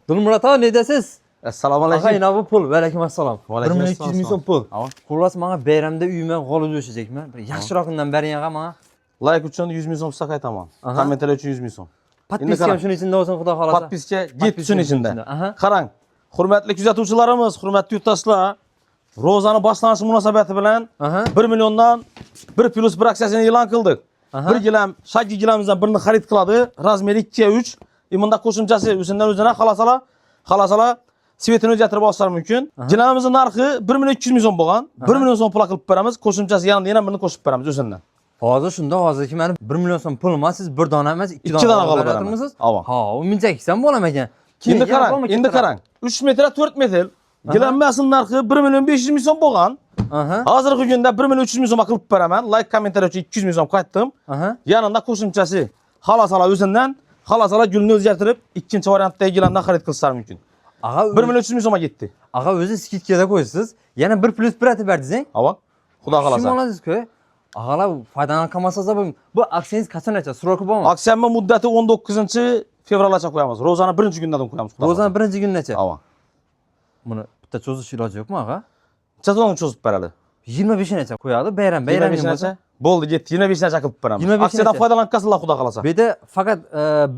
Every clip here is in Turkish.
Dilmurat ağa ne desiz? Assalomu alaykum. Ağa yine bu pul. Aleyküm assalam. Aleyküm 1200 milyon pul. Tamam. Xullas bana bayramda uyuma qo'lib o'shajekmi? Bir yaxshiroqdan bering ağa bana. Like uchun 100 ming so'm sizga qaytaman. Aha. Kommentariy uchun 100 ming so'm. Podpiska ham shuning ichida bo'lsin, xudo xolasa. Podpiska git shuni ichida. Aha. Qarang, hurmatli kuzatuvchilarimiz, hurmatli yurtdoshlar, Ro'zani boshlanishi munosabati bilan Aha. 1 milliondan 1+1 aksiyasini e'lon qildik. Aha. 1 gilam, shakki gilamimizdan birini xarid qiladi, razmeri 2 ga 3. Bunda qo'shimchasi o'shandan o'zina xalasalar svetini o'zgartirib olishlar mumkin. Gilamimizning narxi 1 million 200 ming so'm bo'lgan. 1 million so'm pul qilib beramiz, qo'shimchasi yana birini qo'shib beramiz o'shandan. Hozir shunda hozirki meni 1 million so'm pul emas, siz bir dona emas, 2 dona dona qilib beramiz. Ava. Ha, u minchakisam bo'lamagan. Endi qarang. 3 metr 4 metr. Gilamasining narxi 1 million 500 ming so'm bo'lgan. Aha. Hozirgi kunda 1 million 300 ming so'm qilib beraman. Like kommentariy uchun 200 ming so'm qaytdim. Aha. Yanında qo'shimchasi xalasalar o'zidan, xalasalar gulni o'zgartirib, ikkinchi variantdagi gilamdan xarid qilishlar mumkin. Ağa 1 million 300 ming so'mga ketdi. Ağa o'zi skidkada qo'ysiz. Yana 1+1 atib berdingiz. Ava. Xudo xolasa. Kim olasiz-ku? Ağalar foydalanib qolmasangiz bu aksiyangiz qachongacha? Sroki bormi? Aksiyamning muddati 19-fevralgacha qo'yamiz. Ro'zani birinchi kundan qo'yamiz. Ro'zani birinchi kungacha. Ava. Buni bitta cho'zish iloji yo'qmi ağa? Chazoni cho'zib beradi. 25gacha qo'yadi, bayram 25gacha. Bo'ldi, ketdi. 25gacha qilib beramiz. 25gacha. Aksiyadan foydalanib qolsinlar, xudo xolasa. Bu yerda faqat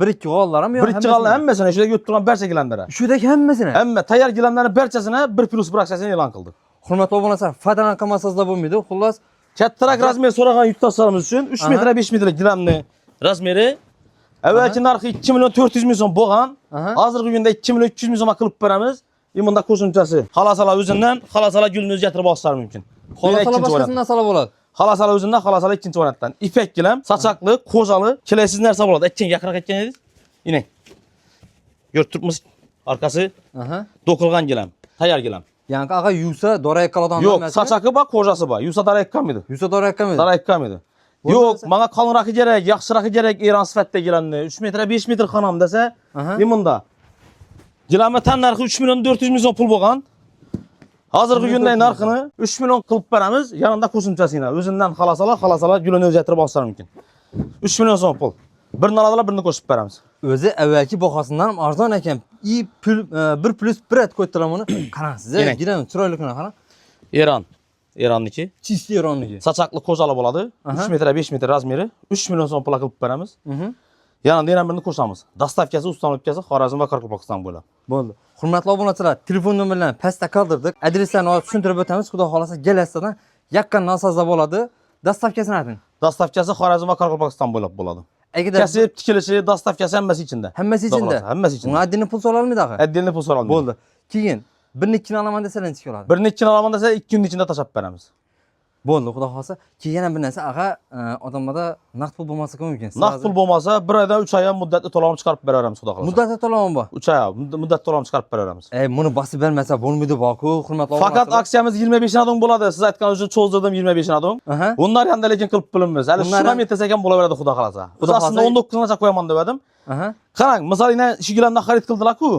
1-2 g'ollar ham yo'q. 1-2 g'ollar hammasini shu yerga yutib turgan barcha gilamlar. Shudagi hammasini. Hamma tayyor gilamlarning barchasini 1+1 aksiyasini e'lon qildik. Hurmatli obunachilar, foydalanib qolmasangiz bo'lmaydi. Xullas, kattaroq razmer so'ragan yurtdoshlarimiz uchun 3 metr 5 metr gilamni razmeri avvalgi narxi 2 million 400 ming so'm bo'lgan. Hozirgi kunda 2 million 200 ming so'mga qilib beramiz. Bunda qo'shimchasi xalasalar o'zidan, xalasalar gulni o'zgartirib olishlar mumkin. xolasalar boshqasi narsalar bo'ladi. Xalasalar o'zidan, xalasalar ikkinchi variantdan. Ipek gilam, sochoqli, qo'zali, kelasiz narsa bo'ladi. Aytgan yaqinroq aytgan edingiz. Ining. Ko'rib turibmiz, arkasi do'qilgan gilam, tayyor gilam. Yani ağa yusa doraya kaladan yo'q, sochoqi bor, qo'jasi bor. Yusa doraya qolmaydi. Yusa doraya qolmaydi. Doraya qolmaydi. Yo'q, menga qalınroq kerak, yaxshiroq kerak, Eron sifatida gilamni 3 metr 5 metr xonam desa, bunda. Gilamning tan narxi 3 million 400 ming so'm pul bo'lgan. Hozirgi kunda narxini 3 million qilib beramiz, yanında qo'shimchasini o'zidan xalasalar gulini o'zgartirib olishlar mumkin. 3 million so'm pul. Birini oladilar, birini qo'shib beramiz. O'zi avvalgi bahosidan ham arzon ekan. 1+1 at qo'ydilar buni. Qarang siz, gilam chiroyligini qarang. Eronniki. Chiste Eronniki. Sochoqli qo'zali bo'ladi. 3 metr 5 metr razmeri. 3 million so'm pul qilib beramiz. Yanında yana birini qo'shamiz. Dastavkasi, ustanovkasi Xorazm va Qoraqalpog'iston bo'ladi. Bo'ldi. Hurmatli obunachilar, telefon nomerlarini pastda qoldirdik. Adreslarni tushuntirib o'tamiz. Xudo xolasa Galasdan yaqin nasazda bo'ladi. Dastavkasini ayting. Dastavkasi Xorazm va Qoraqalpog'iston bo'ladi. Kasib, tikilishi, dastavkasi hammasi ichida. Hammasi ichida. Hammasi ichida. Uni addini pul so'ra olmaydi axir. Addini pul so'ra olmaydi. Bo'ldi. Keyin birini ikkini olaman desalar necha bo'ladi? Birini ikkini olaman desa 2 kun ichida tashlab beramiz. Bo'ldi, xudo xolasa. Keyin yana bir narsa, ağa odamlarda naqd pul bo'lmasa mumkin. Naqd pul bo'lmasa 1 oydan 3 oyga muddatli to'lovni chiqarib beraveramiz, xudo xolasa. Muddatli to'lov bor. 3 oy muddat to'lovni chiqarib beraveramiz. Buni bosib bermasa bo'lmaydi boku, hurmatli obunachilar. Faqat aksiyamiz 25 nadon bo'ladi. Siz aytgan uchun cho'zdirdim 25 nadon. Bunlar yanda lekin qilib bilamiz. Hali shuna yetas ekan bo'laveradi, xudo xolasa. Biz aslında 19 nacha qo'yaman dedim. Qarang, masalan, shu gilamdan xarid qildilar-ku.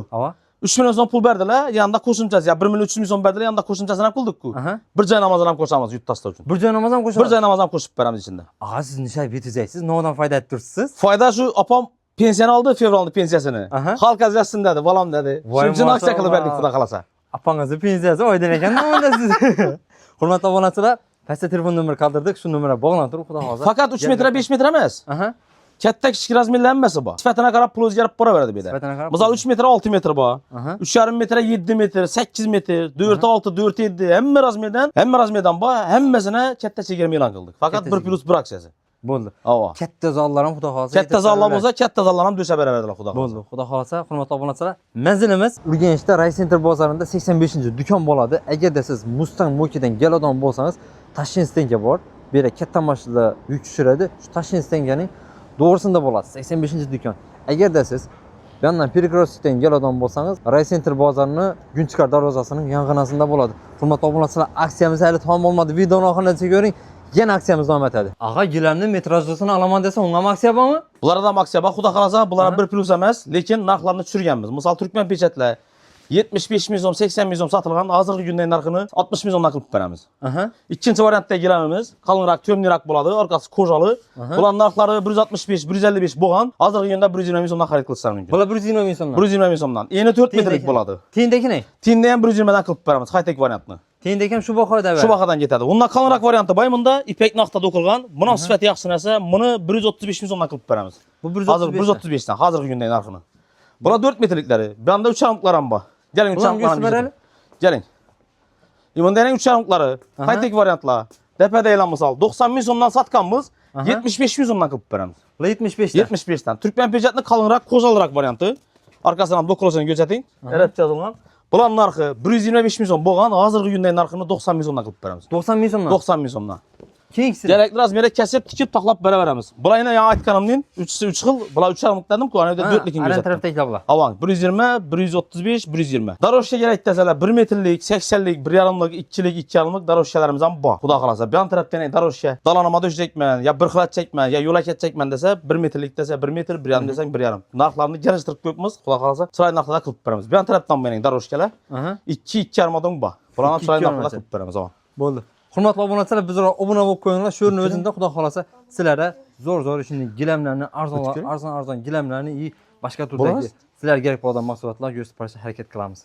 3 million so'm pul berdilar, yanında qo'shimchasi, 1 million 300 ming so'm berdilar, yanında qo'shimchasini ham qildik-ku. Bir joy namozini ham qo'shamiz yurtdoshlar uchun. Bir joy namoz ham qo'shamiz. Bir joy namoz ham qo'shib beramiz ichida. Ağa siz nishay betizaysiz, nodan foyda etib tursiz? Foyda shu, opam pensiyani oldi, fevralda pensiyasini. Xalq azyasin dedi, bolam dedi. Shuning uchun aksiya qilib berdik, xudo xolasa. Opangizni pensiyasi oydan ekan, nomada siz. Hurmatli obunachilar, pastda telefon nomeri qoldirdik, shu nomerga bog'lanib turib, xudo xolasa. Faqat 3 metr 5 metr emas. Katta kichik razmerlar hammasi bor. Sifatına qarab pul o'zgarib boraveradi bu yerda. Misol 3 metr 6 metr bor. 3,5 metr 7 metr, 8 metr, 4,6, 4,7 hamma razmerdan bor. Hammasini katta chegirma e'lon qildik. Faqat 1+1 aksiyasi. Bo'ldi. Ava. Katta zallar ham xudo xolasa. Katta zallar bo'lsa, katta zallar ham döşab beraveradilar, xudo xolasa. Bo'ldi. Xudo xolasa, hurmatli obunachilar, manzilimiz Urganchda Ray Center bozorida 85-do'kon bo'ladi. Agarda siz Mustang Mokidan Galodon bo'lsangiz, Tashkentga bor. Bu yerga katta mashinalar yuk tushiradi. Shu Tashkentganing doğrusunda bo'ladi 85-do'kon. Agarda siz bu yandan Perikrossdan Galodon bo'lsangiz, Ray Center bozorining Gunchkar darvozasining yonginasida bo'ladi. Hurmatli obunachilar, aksiyamiz hali tamom bo'lmadi. Videoni oxirigacha ko'ring. Yana aksiyamiz davom etadi. Ağa gilamning metrajini olaman desa, unga ham aksiya bormi? Bularda ham aksiya bor, xudo xolasa, bular 1+ emas, lekin narxlarni tushirganmiz. Misol Turkmen pechatlar 75 milyon, 80 milyon satılgan hazırki günden narxını 60 milyondan kılıp veremiz. Aha. İkinci variantda girenimiz kalınrak, tömlürak boladı, arkası kocalı. Bulan narxları 165, 155 boğan, hazırki gündə 120 milyondan xarid kılırsan mümkün. Bula 120 milyon so'mdan. 120 milyondan. Eni 4 Tiyindeki- metrelik boladı. Tiyindeki ne? Tindeyen 120'den kılıp veremiz, high-tech variantını. Tiyindeki hem şu boqayda Şu bakadan getadi. Bundan kalınrak variantı baymında ipek naqta dokulgan. Bunun sifati yaxşı näse, bunu 135 milyondan kılıp veremiz. Bu Hazır 135. 135'ten, hazırki günden narxını. Buna 4 metrelikleri. Bende 3 armuklarım var. Gelin 3 Ulan armuklarım. gösterelim. Gelin. İmondayın 3 armukları. Aha. High-tech variantla. Depede elan misal 90 milyondan satkanımız Aha. 75 milyondan kılıp veremiz. La 75'te. 75'ten. Türkmen pejatını kalınrak, kocalırak variantı. Arkasından dokulasını gözetin. Arapça yazılgan. Bulan narxı 125 milyon boğan, hazırki günden narxını 90 milyondan kılıp veremiz. 90 milyon so'mdan. 90 milyondan. Keyingisi. Gerekli razmere kesip tikip taklap beraberimiz. Bula yine yana aytkanımdan 3 yıl, bula 3 armuk dedim ki, hani 4 likin Aran gözettim. taraftakilar bular. Avan 120, 135, 120. Daroşka gerek deseler 1 metrlik, 80'lik, 1 yarımlık, 2'lik, 2 yarımlık daroşkalarımız ama bu. Kuda kalasa. Bir an taraftan daroşka dalanama düşecekmen, ya bir kılat çekmen, ya yola çekmen dese 1 metrlik dese 1 metr, 1 yarım desen 1 yarım. Narxlarını geliştirip koyupmuz. Kuda kalasa. Sıray narxlarda kılıp veremiz. Bir an taraftan benim daroşkalar Aha. 2 yarımadan bu. Bulanı 2 sıray narxlarda yarım kılıp veremiz avan. Bo'ldi. Hurmatli obunachilar, bizlar obuna bo'lib qo'yinglar. Shu yerning o'zida Xudo xolasa sizlarga zo'r shunday gilamlarni, arzon gilamlarni, boshqa turdagi Bo'lamiz. sizlarga kerak bo'lgan mahsulotlar ko'rsatib berishga harakat qilamiz.